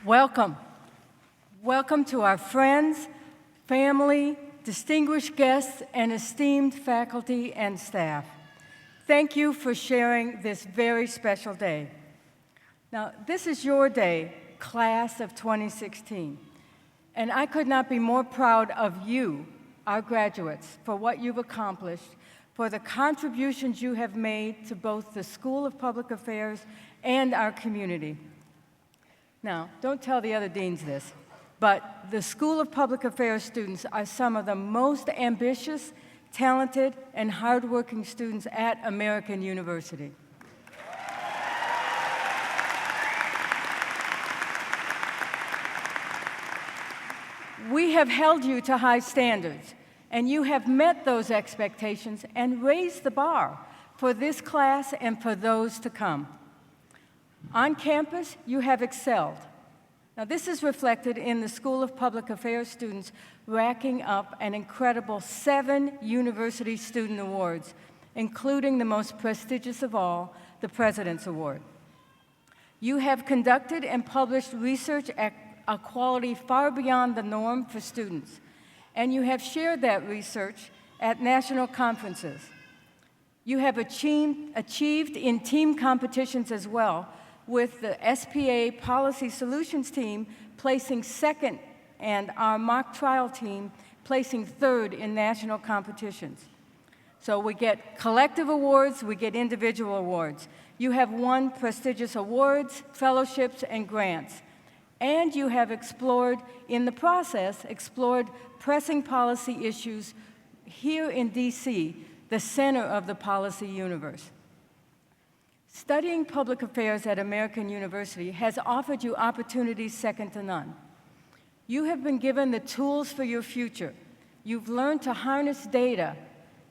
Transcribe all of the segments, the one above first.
Welcome. Welcome to our friends, family, distinguished guests, and esteemed faculty and staff. Thank you for sharing this very special day. Now, this is your day, class of 2016, and I could not be more proud of you, our graduates, for what you've accomplished, for the contributions you have made to both the School of Public Affairs and our community. Now, don't tell the other deans this, but the School of Public Affairs students are some of the most ambitious, talented, and hardworking students at American University. We have held you to high standards, and you have met those expectations and raised the bar for this class and for those to come. On campus, you have excelled. Now, this is reflected in the School of Public Affairs students racking up an incredible 7 university student awards, including the most prestigious of all, the President's Award. You have conducted and published research at a quality far beyond the norm for students, and you have shared that research at national conferences. You have achieved in team competitions as well, with the SPA Policy Solutions team placing second and our mock trial team placing third in national competitions. So we get collective awards, we get individual awards. You have won prestigious awards, fellowships, and grants. And you have explored pressing policy issues here in DC, the center of the policy universe. Studying public affairs at American University has offered you opportunities second to none. You have been given the tools for your future. You've learned to harness data.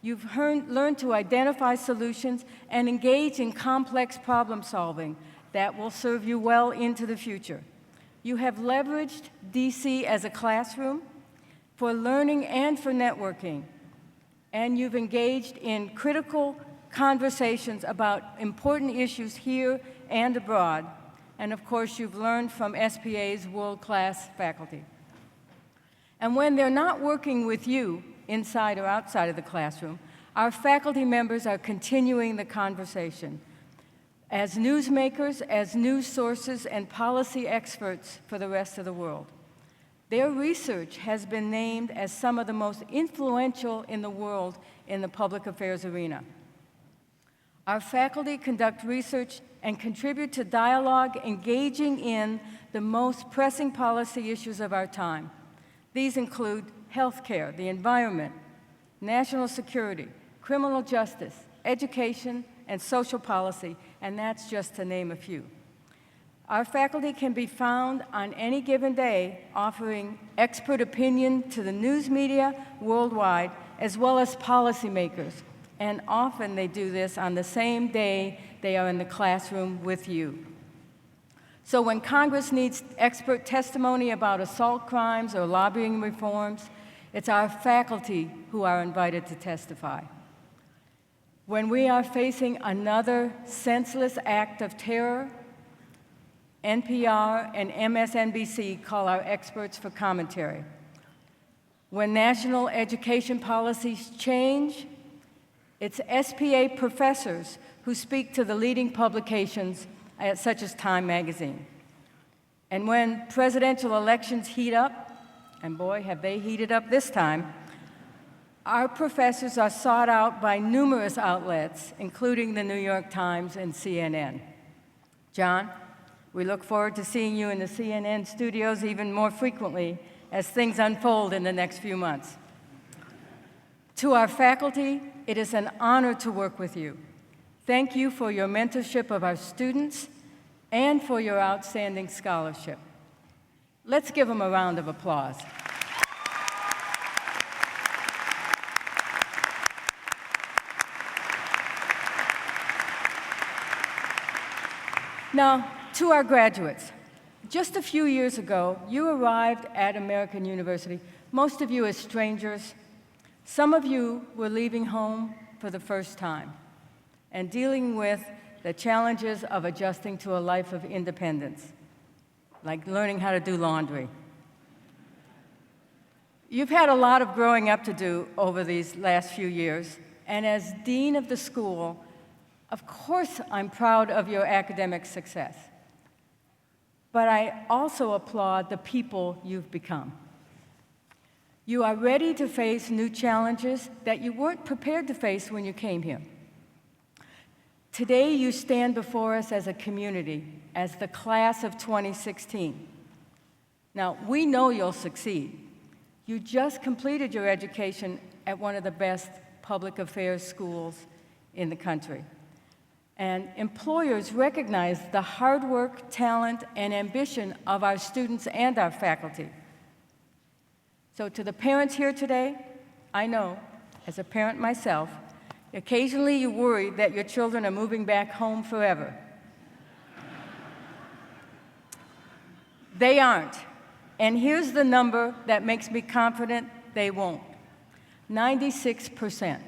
You've learned to identify solutions and engage in complex problem solving that will serve you well into the future. You have leveraged DC as a classroom for learning and for networking, and you've engaged in critical conversations about important issues here and abroad. And of course, you've learned from SPA's world-class faculty. And when they're not working with you inside or outside of the classroom, our faculty members are continuing the conversation as newsmakers, as news sources, and policy experts for the rest of the world. Their research has been named as some of the most influential in the world in the public affairs arena. Our faculty conduct research and contribute to dialogue engaging in the most pressing policy issues of our time. These include healthcare, the environment, national security, criminal justice, education, and social policy, and that's just to name a few. Our faculty can be found on any given day offering expert opinion to the news media worldwide, as well as policymakers. And often they do this on the same day they are in the classroom with you. So when Congress needs expert testimony about assault crimes or lobbying reforms, it's our faculty who are invited to testify. When we are facing another senseless act of terror, NPR and MSNBC call our experts for commentary. When national education policies change, it's SPA professors who speak to the leading publications such as Time magazine. And when presidential elections heat up, and boy, have they heated up this time, our professors are sought out by numerous outlets, including the New York Times and CNN. John, we look forward to seeing you in the CNN studios even more frequently as things unfold in the next few months. To our faculty, it is an honor to work with you. Thank you for your mentorship of our students and for your outstanding scholarship. Let's give them a round of applause. Now, to our graduates, just a few years ago, you arrived at American University, most of you as strangers. Some of you were leaving home for the first time and dealing with the challenges of adjusting to a life of independence. like learning how to do laundry. You've had a lot of growing up to do over these last few years, and as dean of the school, of course I'm proud of your academic success. But I also applaud the people you've become. You are ready to face new challenges that you weren't prepared to face when you came here. Today, you stand before us as a community, as the class of 2016. Now, we know you'll succeed. You just completed your education at one of the best public affairs schools in the country. And employers recognize the hard work, talent, and ambition of our students and our faculty. So to the parents here today, I know, as a parent myself, occasionally you worry that your children are moving back home forever. They aren't. And here's the number that makes me confident they won't. 96%.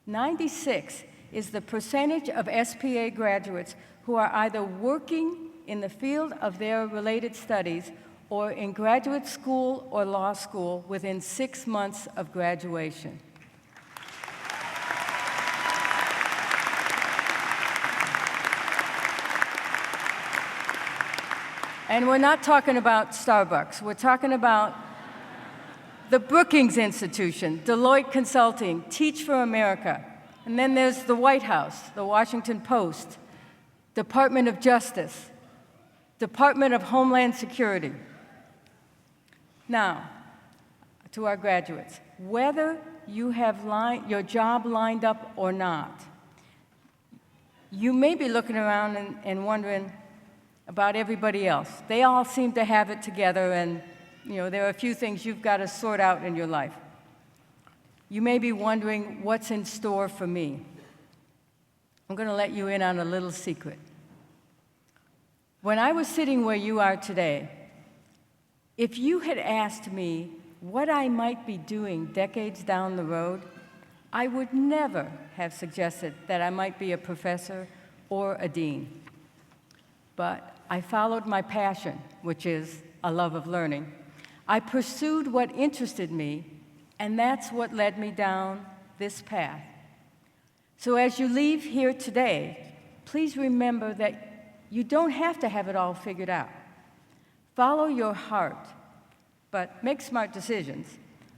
96 is the percentage of SPA graduates who are either working in the field of their related studies or in graduate school or law school within 6 months of graduation. And we're not talking about Starbucks. We're talking about the Brookings Institution, Deloitte Consulting, Teach for America. And then there's the White House, the Washington Post, Department of Justice, Department of Homeland Security. Now, to our graduates, whether you have your job lined up or not, you may be looking around and wondering about everybody else. They all seem to have it together, and there are a few things you've got to sort out in your life. You may be wondering what's in store for me. I'm going to let you in on a little secret. When I was sitting where you are today, if you had asked me what I might be doing decades down the road, I would never have suggested that I might be a professor or a dean. But I followed my passion, which is a love of learning. I pursued what interested me, and that's what led me down this path. So as you leave here today, please remember that you don't have to have it all figured out. Follow your heart, but make smart decisions,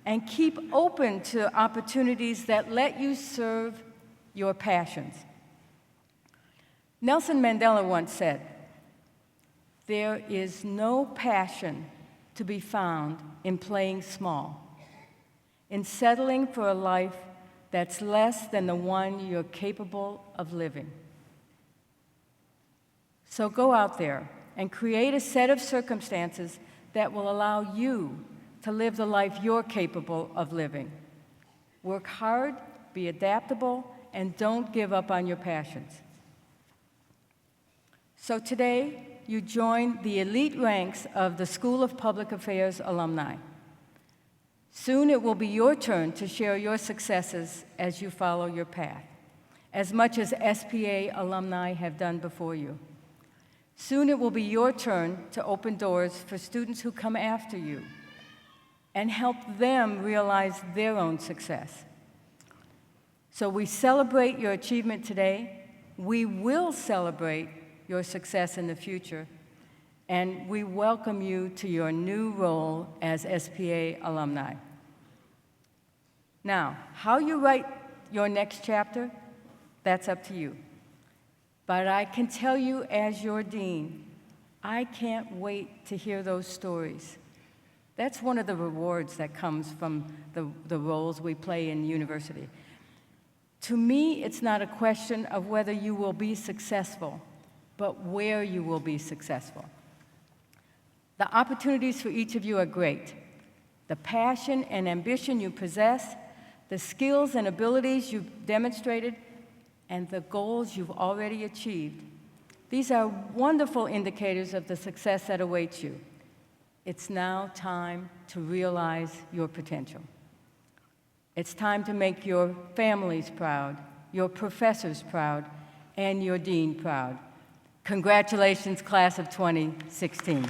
and keep open to opportunities that let you serve your passions. Nelson Mandela once said, "There is no passion to be found in playing small, in settling for a life that's less than the one you're capable of living." So go out there and create a set of circumstances that will allow you to live the life you're capable of living. Work hard, be adaptable, and don't give up on your passions. So today, you join the elite ranks of the School of Public Affairs alumni. Soon it will be your turn to share your successes as you follow your path, as much as SPA alumni have done before you. Soon it will be your turn to open doors for students who come after you and help them realize their own success. So we celebrate your achievement today. We will celebrate your success in the future, and we welcome you to your new role as SPA alumni. Now, how you write your next chapter, that's up to you. But I can tell you as your dean, I can't wait to hear those stories. That's one of the rewards that comes from the roles we play in university. To me, it's not a question of whether you will be successful, but where you will be successful. The opportunities for each of you are great. The passion and ambition you possess, the skills and abilities you've demonstrated, and the goals you've already achieved. These are wonderful indicators of the success that awaits you. It's now time to realize your potential. It's time to make your families proud, your professors proud, and your dean proud. Congratulations, class of 2016.